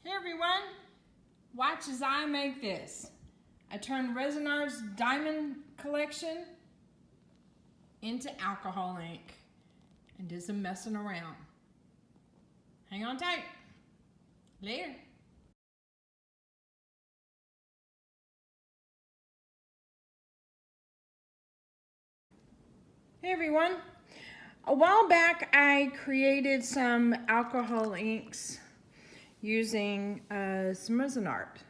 Hey everyone, watch as I make this. I turn Resin Art's diamond collection into alcohol ink and do some messing around. Hang on tight. Later. Hey everyone. A while back I created some alcohol inks using some Resin Art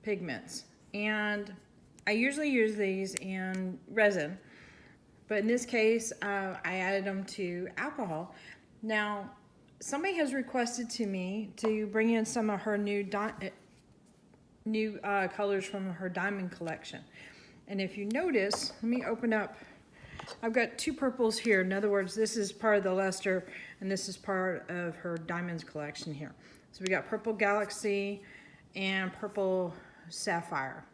pigments, and I usually use these in resin, but in this case I added them to alcohol. Now somebody has requested to me to bring in some of her new colors from her diamond collection, and if you notice, let me open up. I've got two purples here. In other words, this is part of the luster and this is part of her diamonds collection here. So we got purple galaxy and purple sapphire.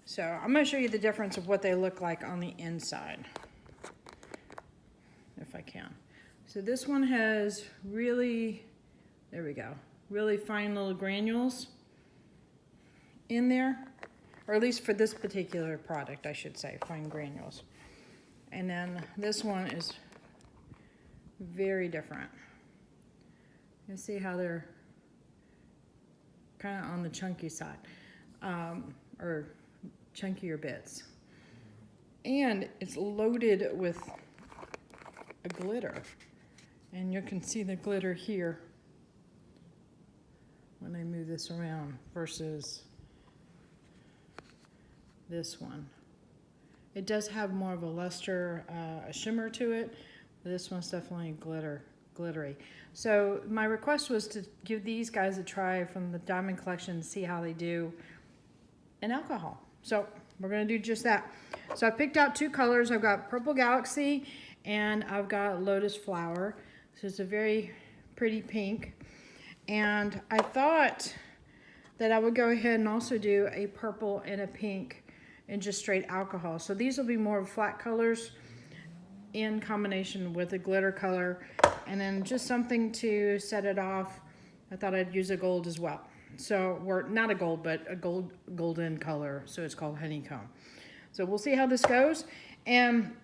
So I'm going to show you the difference of what they look like on the inside, if I can. So this one has really, there we go, really fine little granules in there, or at least for this particular product, I should say, fine granules. And then this one is very different. You see how they're kind of on the chunky side, or chunkier bits. And it's loaded with a glitter. And you can see the glitter here when I move this around versus this one. It does have more of a luster, a shimmer to it. But this one's definitely glittery. So my request was to give these guys a try from the diamond collection and see how they do in alcohol. So we're gonna do just that. So I picked out two colors. I've got purple galaxy and I've got lotus flower. So it's a very pretty pink. And I thought that I would go ahead and also do a purple and a pink and just straight alcohol. So these will be more flat colors in combination with a glitter color, and then just something to set it off. I thought I'd use a gold as well. So we're not a gold, but a golden color. So it's called honeycomb. So we'll see how this goes. And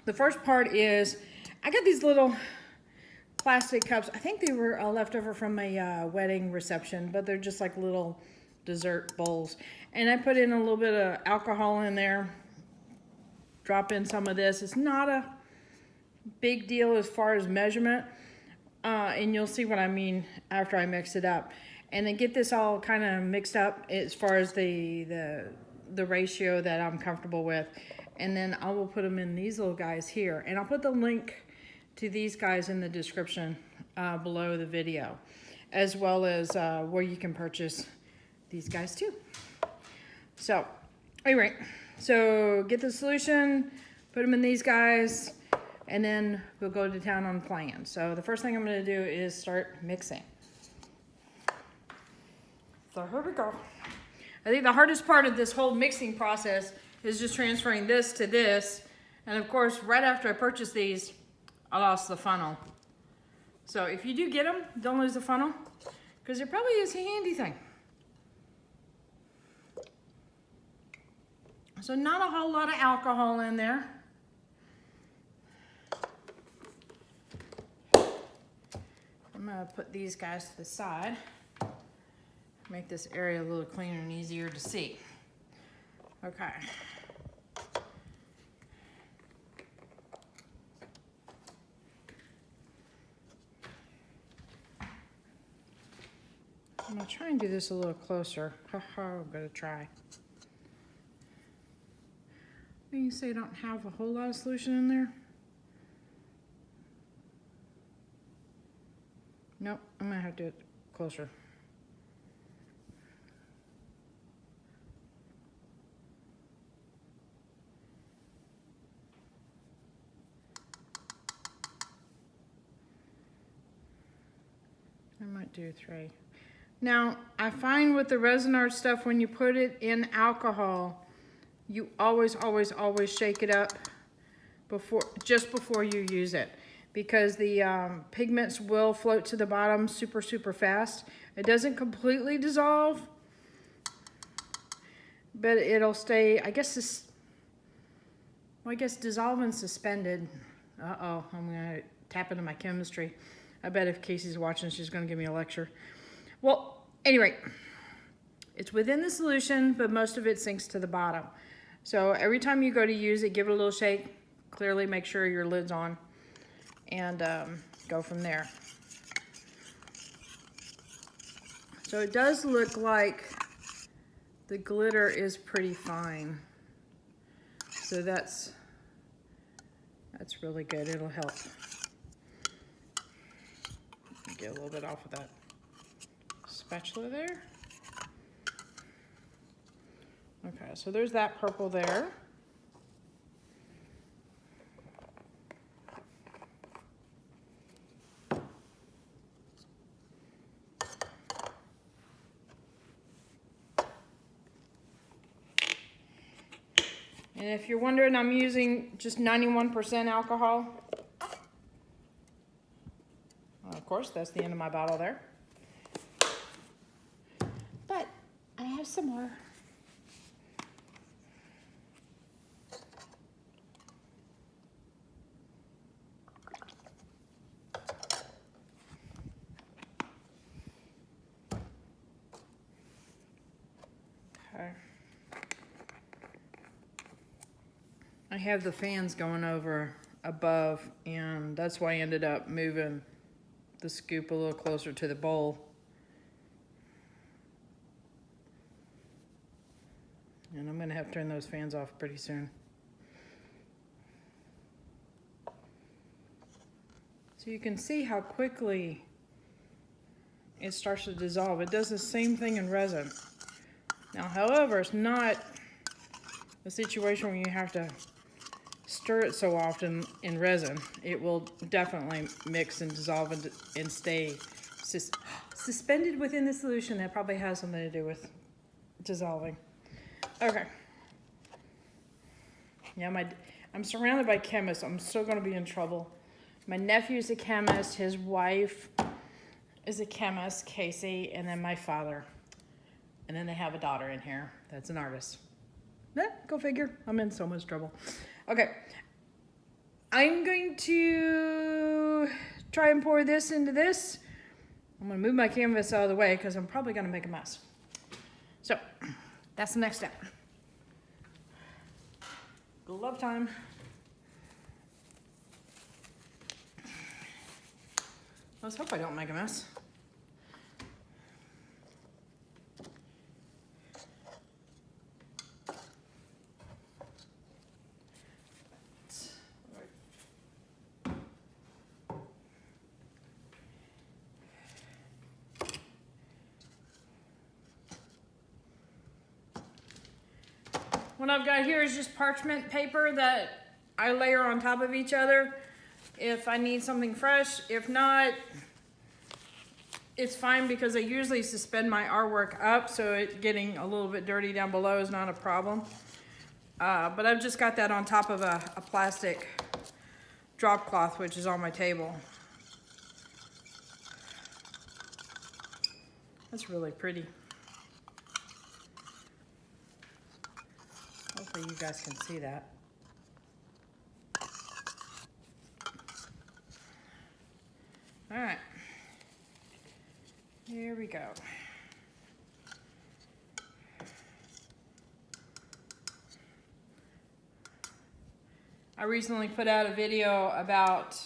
the first part is I got these little plastic cups. I think they were left over from a wedding reception, but they're just like little dessert bowls. And I put in a little bit of alcohol in there, drop in some of this. It's not a big deal as far as measurement, and you'll see what I mean after I mix it up. And then get this all kind of mixed up as far as the ratio that I'm comfortable with. And then I will put them in these little guys here. And I'll put the link to these guys in the description below the video, as well as where you can purchase these guys too. So anyway, so get the solution, put them in these guys, and then we'll go to town on plan. So the first thing I'm going to do is start mixing. So here we go. I think the hardest part of this whole mixing process is just transferring this to this. And of course, right after I purchased these, I lost the funnel. So if you do get them, don't lose the funnel, because it probably is a handy thing. So not a whole lot of alcohol in there. I'm gonna put these guys to the side. Make this area a little cleaner and easier to see. Okay. I'm gonna try and do this a little closer. I'm gonna try. You say I don't have a whole lot of solution in there? Nope, I'm gonna have to do it closer. I might do 3. Now, I find with the Resin Art stuff, when you put it in alcohol, you always shake it up just before you use it. because the pigments will float to the bottom super, super fast. It doesn't completely dissolve, but it'll stay, I guess dissolve and suspended. Uh-oh, I'm gonna tap into my chemistry. I bet if Casey's watching, she's gonna give me a lecture. Well, anyway, it's within the solution, but most of it sinks to the bottom. So every time you go to use it, give it a little shake. Clearly make sure your lid's on, and go from there. So it does look like the glitter is pretty fine. So that's really good. It'll help. Get a little bit off of that spatula there. Okay, so there's that purple there. And if you're wondering, I'm using just 91% alcohol. Of course, that's the end of my bottle there. But I have some more. Okay. I have the fans going over above, and that's why I ended up moving the scoop a little closer to the bowl. And I'm gonna have to turn those fans off pretty soon. So you can see how quickly it starts to dissolve. It does the same thing in resin. Now, however, it's not a situation where you have to stir it so often in resin. It will definitely mix and dissolve and stay suspended within the solution. That probably has something to do with dissolving. Okay. Yeah, I'm surrounded by chemists. I'm still going to be in trouble. My nephew's a chemist. His wife is a chemist, Casey, and then my father. And then they have a daughter in here that's an artist. Go figure. I'm in so much trouble. Okay. I'm going to try and pour this into this. I'm going to move my canvas out of the way because I'm probably going to make a mess. So that's the next step. Glove time. Let's hope I don't make a mess. What I've got here is just parchment paper that I layer on top of each other if I need something fresh. If not, it's fine because I usually suspend my artwork up, so it getting a little bit dirty down below is not a problem. But I've just got that on top of a plastic drop cloth, which is on my table. That's really pretty. Hopefully you guys can see that. All right, here we go. I recently put out a video about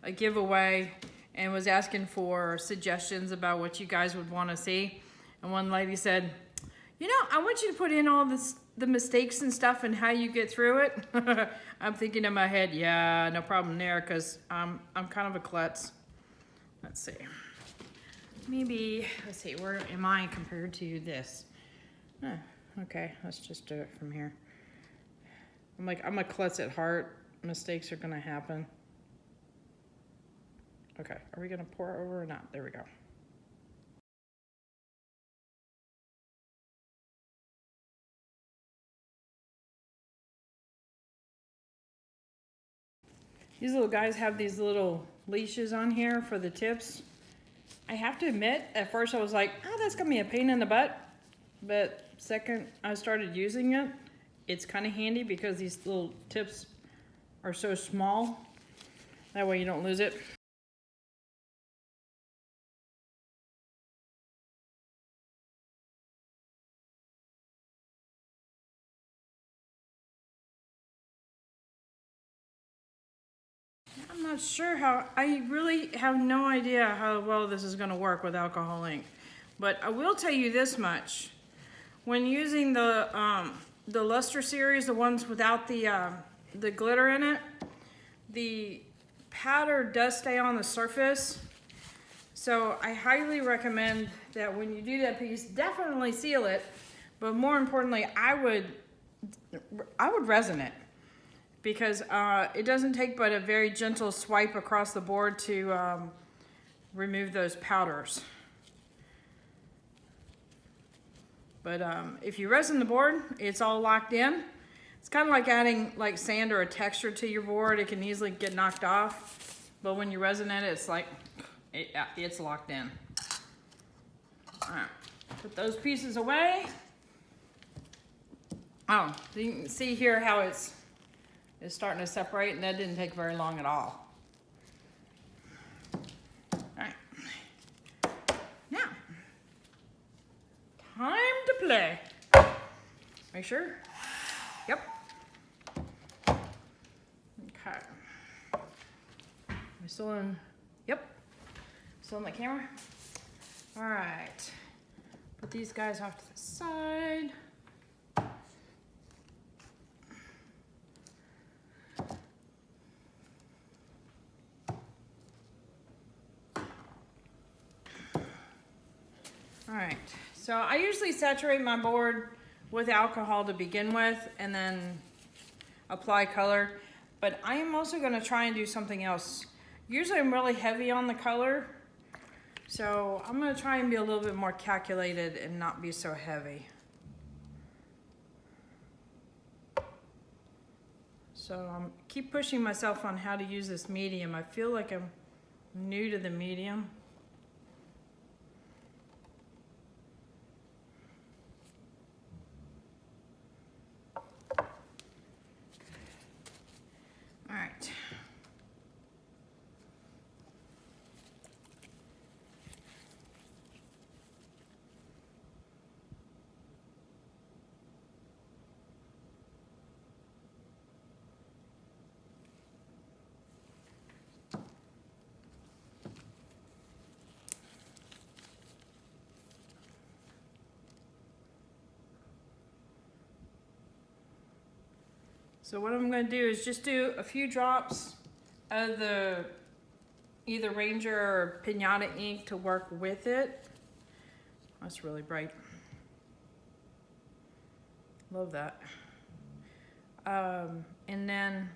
a giveaway and was asking for suggestions about what you guys would want to see. And one lady said, you know, I want you to put in all the mistakes and stuff and how you get through it. I'm thinking in my head, yeah, no problem there, because I'm kind of a klutz. Let's see. Maybe, let's see, where am I compared to this? Okay, let's just do it from here. I'm a klutz at heart. Mistakes are gonna happen. Okay, are we gonna pour over or not? There we go. These little guys have these little leashes on here for the tips. I have to admit, at first I was like, oh, that's gonna be a pain in the butt. But second I started using it, it's kind of handy because these little tips are so small. That way you don't lose it. I'm not sure how, I really have no idea how well this is gonna work with alcohol ink. But I will tell you this much. When using the luster series, the ones without the glitter in it, the powder does stay on the surface. So I highly recommend that when you do that piece, definitely seal it. But more importantly, I would resin it, because it doesn't take but a very gentle swipe across the board to remove those powders. But if you resin the board, it's all locked in. It's kind of like adding like sand or a texture to your board. It can easily get knocked off. But when you resin it, it's like, it's locked in. All right, put those pieces away. Oh, so you can see here how it's starting to separate, and that didn't take very long at all. All right, now, time to play. Make sure. Yep. Okay. Am I still in? Yep. Still in the camera? All right. Put these guys off to the side. All right, so I usually saturate my board with alcohol to begin with and then apply color, but I am also gonna try and do something else. Usually I'm really heavy on the color, so I'm gonna try and be a little bit more calculated and not be so heavy. So I'm keep pushing myself on how to use this medium. I feel like I'm new to the medium. All right. So what I'm going to do is just do a few drops of the either Ranger or Pinata ink to work with it. That's really bright. Love that. And then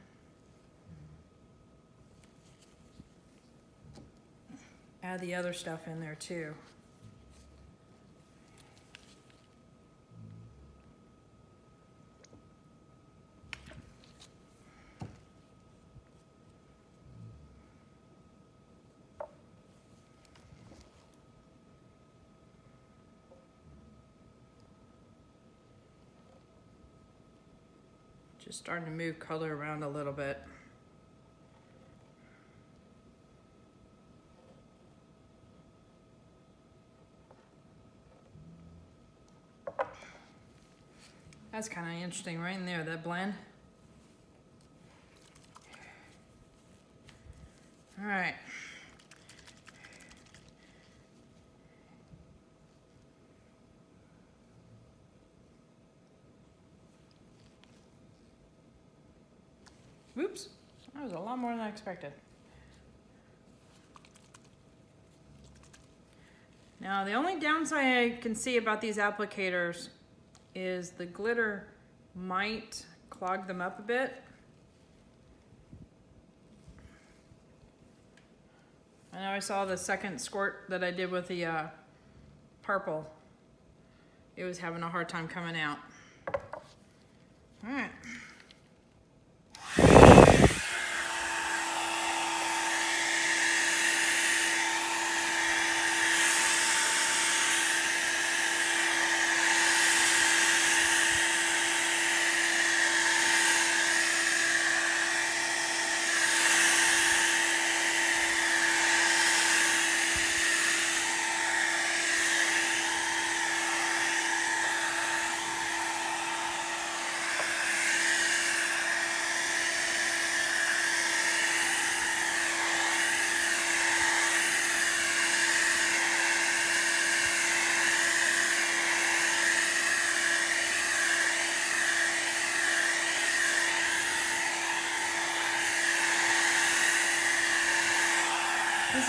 add the other stuff in there too. Just starting to move color around a little bit. That's kind of interesting right in there, that blend. All right. Whoops, that was a lot more than I expected. Now, the only downside I can see about these applicators is the glitter might clog them up a bit. I know I saw the second squirt that I did with the purple. It was having a hard time coming out. All right.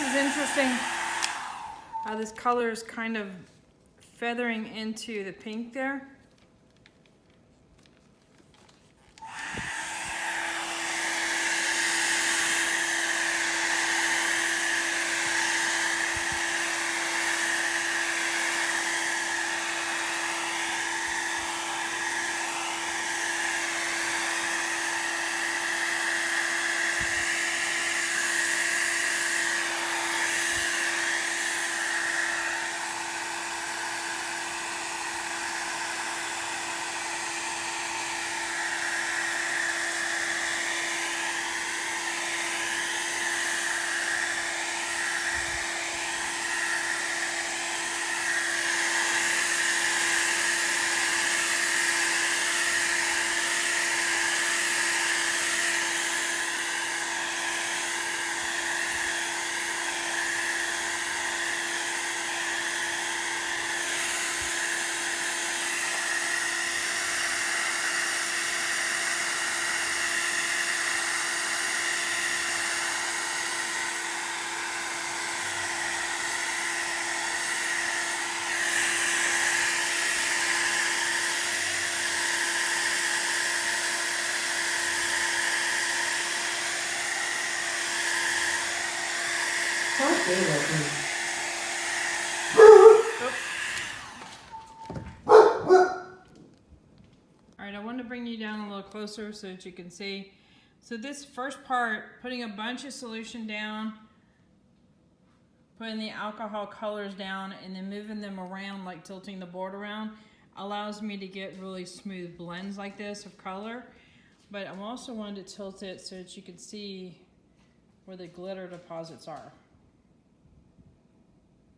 is interesting how this color is kind of feathering into the pink there. Alright, I want to bring you down a little closer so that you can see. So this first part, putting a bunch of solution down, putting the alcohol colors down, and then moving them around, like tilting the board around, allows me to get really smooth blends like this of color. But I also wanted to tilt it so that you can see where the glitter deposits are.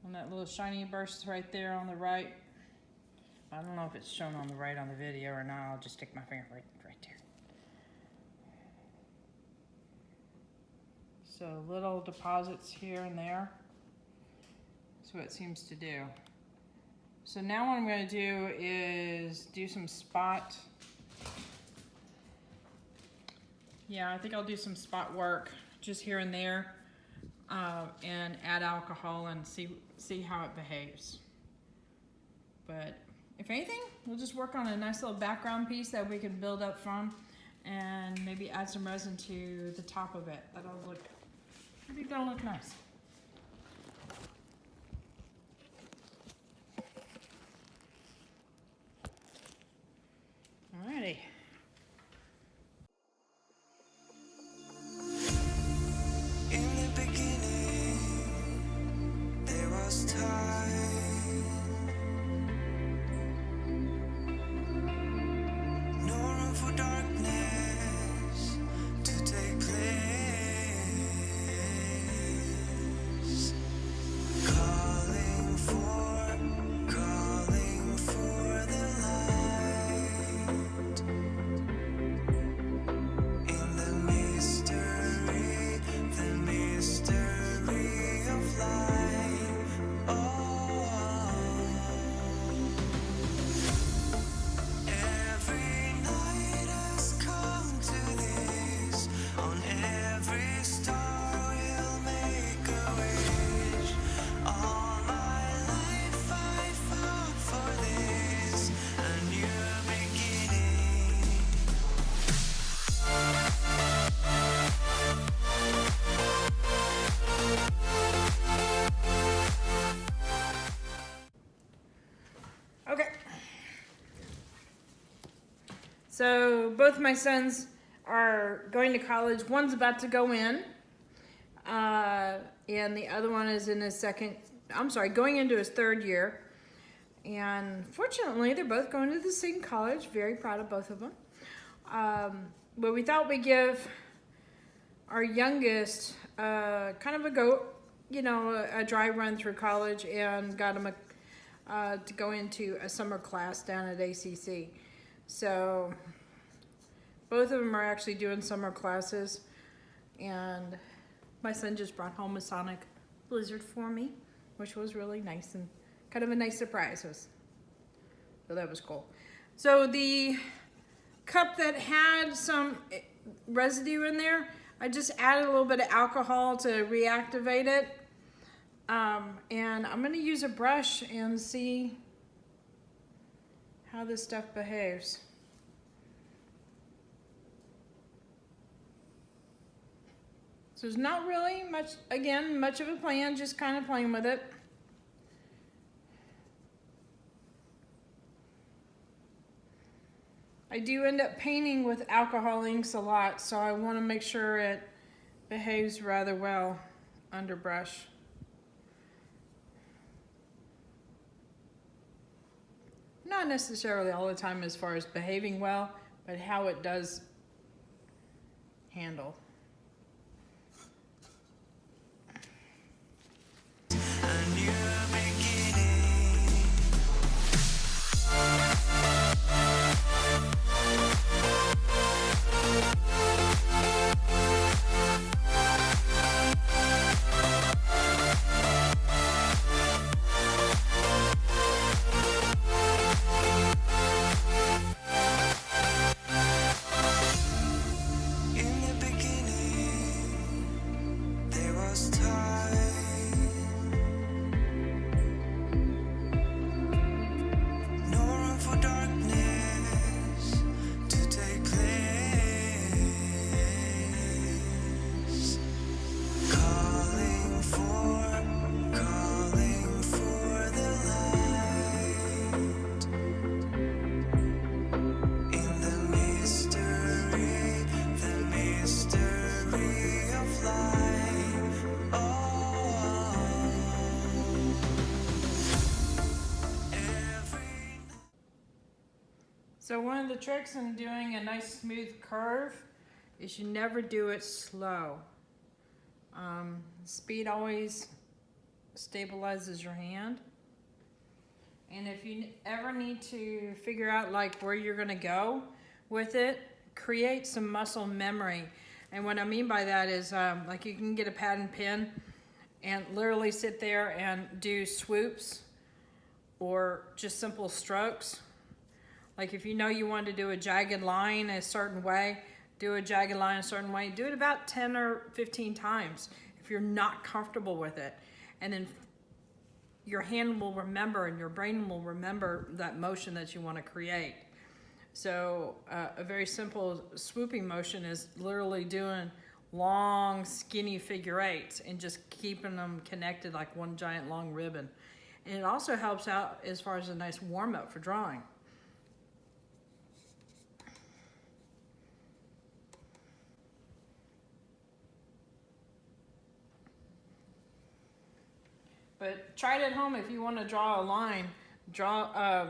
And that little shiny burst right there on the right. I don't know if it's shown on the right on the video or not. I'll just stick my finger right there. So little deposits here and there. That's what it seems to do. So now what I'm going to do is do some spot. Yeah, I think I'll do some spot work just here and there, and add alcohol and see how it behaves. But if anything, we'll just work on a nice little background piece that we can build up from, and maybe add some resin to the top of it. I think that'll look nice. Alrighty. In the beginning, there was time. No room for darkness to take place. Calling for the light. In the mystery of life. Every night has come to this. On every star we'll make a wish. All my life I fought for this, a new beginning. Okay. So both my sons are going to college. One's about to go in, and the other one is in his going into his third year. And fortunately, they're both going to the same college. Very proud of both of them. But we thought we'd give our youngest kind of a go, a dry run through college, and got him to go into a summer class down at ACC. So both of them are actually doing summer classes, and my son just brought home a Sonic Blizzard for me, which was really nice and kind of a nice surprise. So that was cool. So the cup that had some residue in there, I just added a little bit of alcohol to reactivate it, And I'm going to use a brush and see how this stuff behaves. So there's not really much, again, much of a plan, just kind of playing with it. I do end up painting with alcohol inks a lot, so I want to make sure it behaves rather well under brush. Not necessarily all the time as far as behaving well, but how it does handle. A new beginning. In the beginning, there was time. No room for darkness to take place. Calling for the light. In the mystery of life. Oh, every So one of the tricks in doing a nice smooth curve is you never do it slow. Speed always stabilizes your hand. And if you ever need to figure out like where you're gonna go with it, create some muscle memory. And what I mean by that is like you can get a pad and pen and literally sit there and do swoops or just simple strokes. Like if you know you want to do a jagged line a certain way, do a jagged line a certain way. Do it about 10 or 15 times if you're not comfortable with it. And then your hand will remember and your brain will remember that motion that you want to create. So a very simple swooping motion is literally doing long, skinny figure eights and just keeping them connected like one giant long ribbon. And it also helps out as far as a nice warm-up for drawing. But try it at home if you want to draw a line. Draw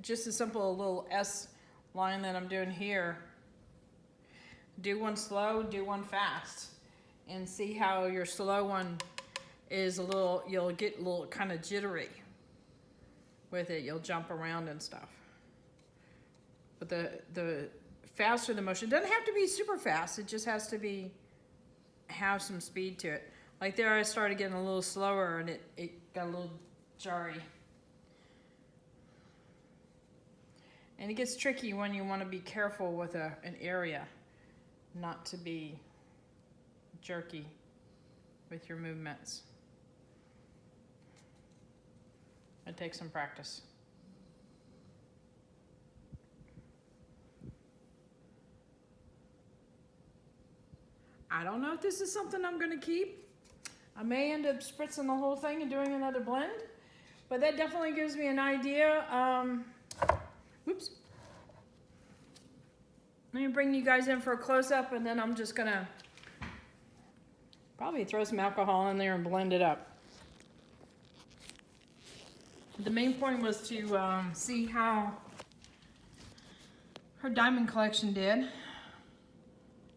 just a simple little S line that I'm doing here. Do one slow, do one fast. And see how your slow one is a little, you'll get a little kind of jittery with it. You'll jump around and stuff. But the faster the motion, it doesn't have to be super fast. It just has to be, have some speed to it. Like there I started getting a little slower and it got a little jarry. And it gets tricky when you want to be careful with an area, not to be jerky with your movements. It takes some practice. I don't know if this is something I'm going to keep. I may end up spritzing the whole thing and doing another blend, but that definitely gives me an idea. Whoops. Let me bring you guys in for a close-up, and then I'm just going to probably throw some alcohol in there and blend it up. The main point was to see how her diamond collection did.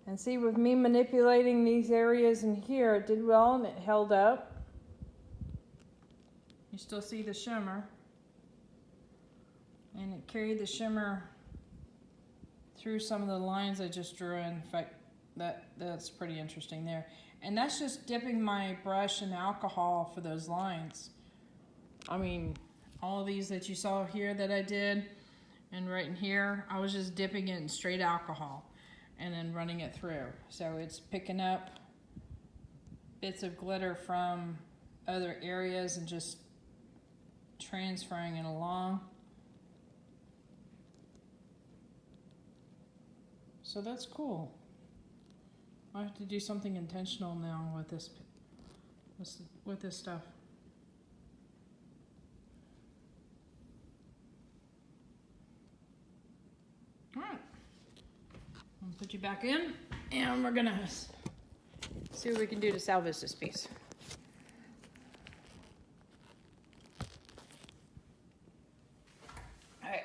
And see, with me manipulating these areas in here, it did well and it held up. You still see the shimmer. And it carried the shimmer through some of the lines I just drew in. In fact, that's pretty interesting there. And that's just dipping my brush in alcohol for those lines. I mean, all these that you saw here that I did, and right in here, I was just dipping it in straight alcohol and then running it through. So it's picking up bits of glitter from other areas and just transferring it along. So that's cool. I have to do something intentional now with this stuff. All right, I'm gonna put you back in, and we're gonna see what we can do to salvage this piece. All right,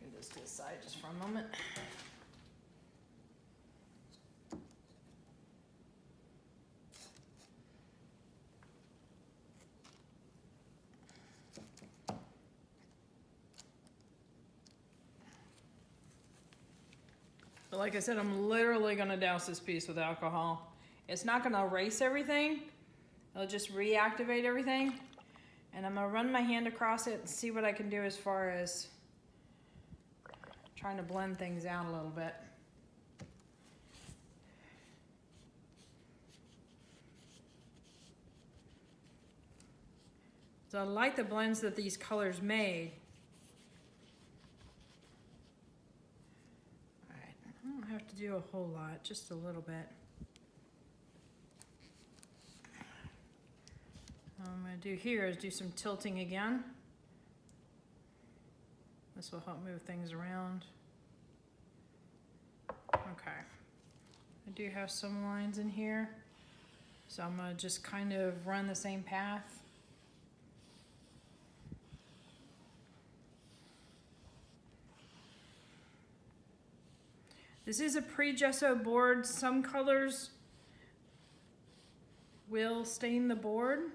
put this to the side just for a moment. But like I said, I'm literally gonna douse this piece with alcohol. It's not gonna erase everything. It'll just reactivate everything. And I'm gonna run my hand across it and see what I can do as far as trying to blend things out a little bit. So I like the blends that these colors made. I don't have to do a whole lot, just a little bit. What I'm going to do here is do some tilting again. This will help move things around. Okay. I do have some lines in here, so I'm going to just kind of run the same path. This is a pre-gesso board. Some colors will stain the board,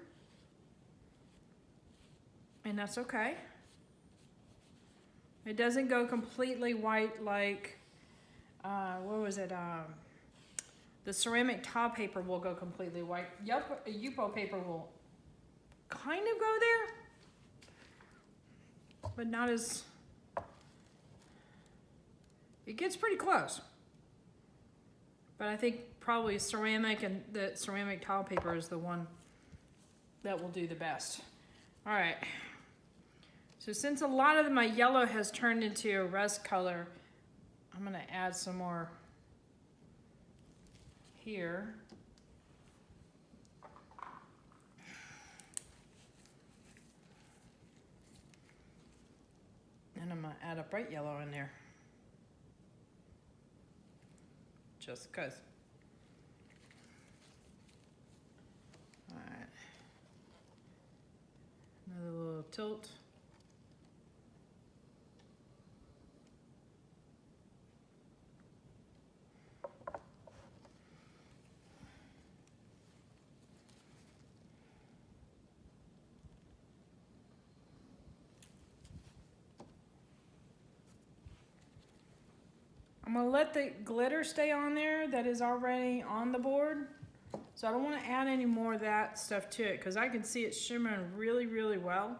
and that's okay. It doesn't go completely white like, what was it? The ceramic tile paper will go completely white. Yupo paper will kind of go there, but not as... It gets pretty close. But I think probably ceramic and the ceramic tile paper is the one that will do the best. All right. So since a lot of my yellow has turned into a rust color, I'm gonna add some more here. And I'm gonna add a bright yellow in there. Just cause. All right. Another little tilt. I'm gonna let the glitter stay on there that is already on the board. So I don't wanna add any more of that stuff to it because I can see it shimmering really, really well.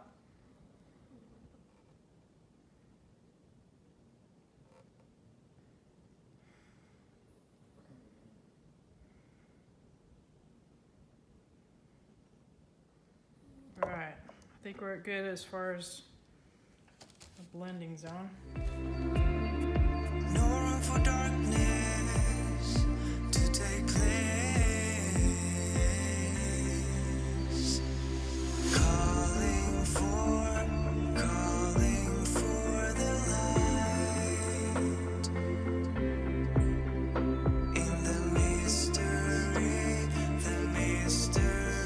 All right, I think we're good as far as the blending zone. No room for darkness to take place. Calling for the light in the mystery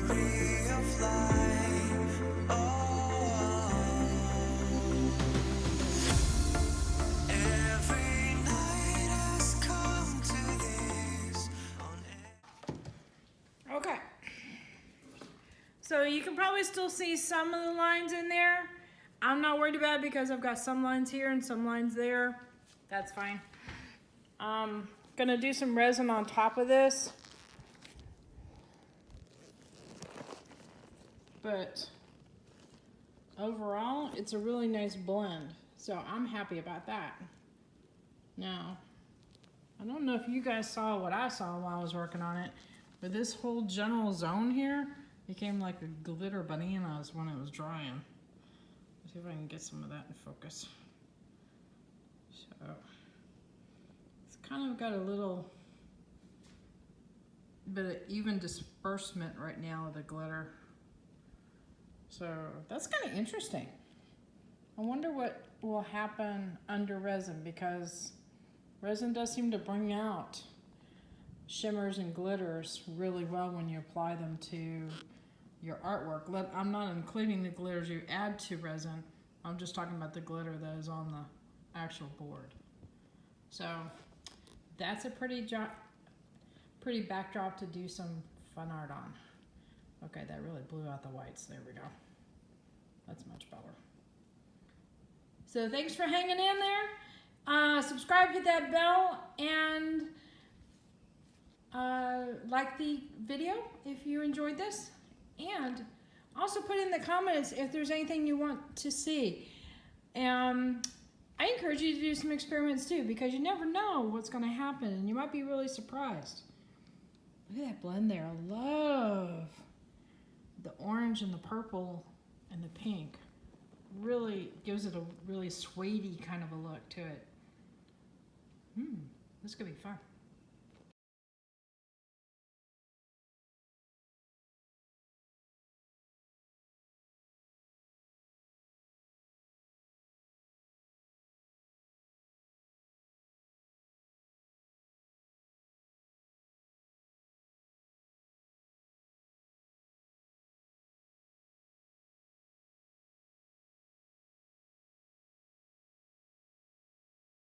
of life. Oh. Every night has come to this on Okay. So you can probably still see some of the lines in there. I'm not worried about it because I've got some lines here and some lines there. That's fine. Gonna do some resin on top of this. But overall, it's a really nice blend. So I'm happy about that. Now, I don't know if you guys saw what I saw while I was working on it, But this whole general zone here became like a glitter bananas when it was drying. Let's see if I can get some of that in focus. So it's kind of got a little bit of even disbursement right now of the glitter. So that's kind of interesting. I wonder what will happen under resin, because resin does seem to bring out shimmers and glitters really well when you apply them to your artwork. I'm not including the glitters you add to resin. I'm just talking about the glitter that is on the actual board. So that's a pretty backdrop to do some fun art on. Okay, that really blew out the whites. There we go. That's much better. So thanks for hanging in there. Subscribe, hit that bell, and like the video if you enjoyed this. And also put in the comments if there's anything you want to see. I encourage you to do some experiments too, because you never know what's going to happen, and you might be really surprised. Look at that blend there. I love the orange and the purple and the pink. Really gives it a really suede-y kind of a look to it. This could be fun.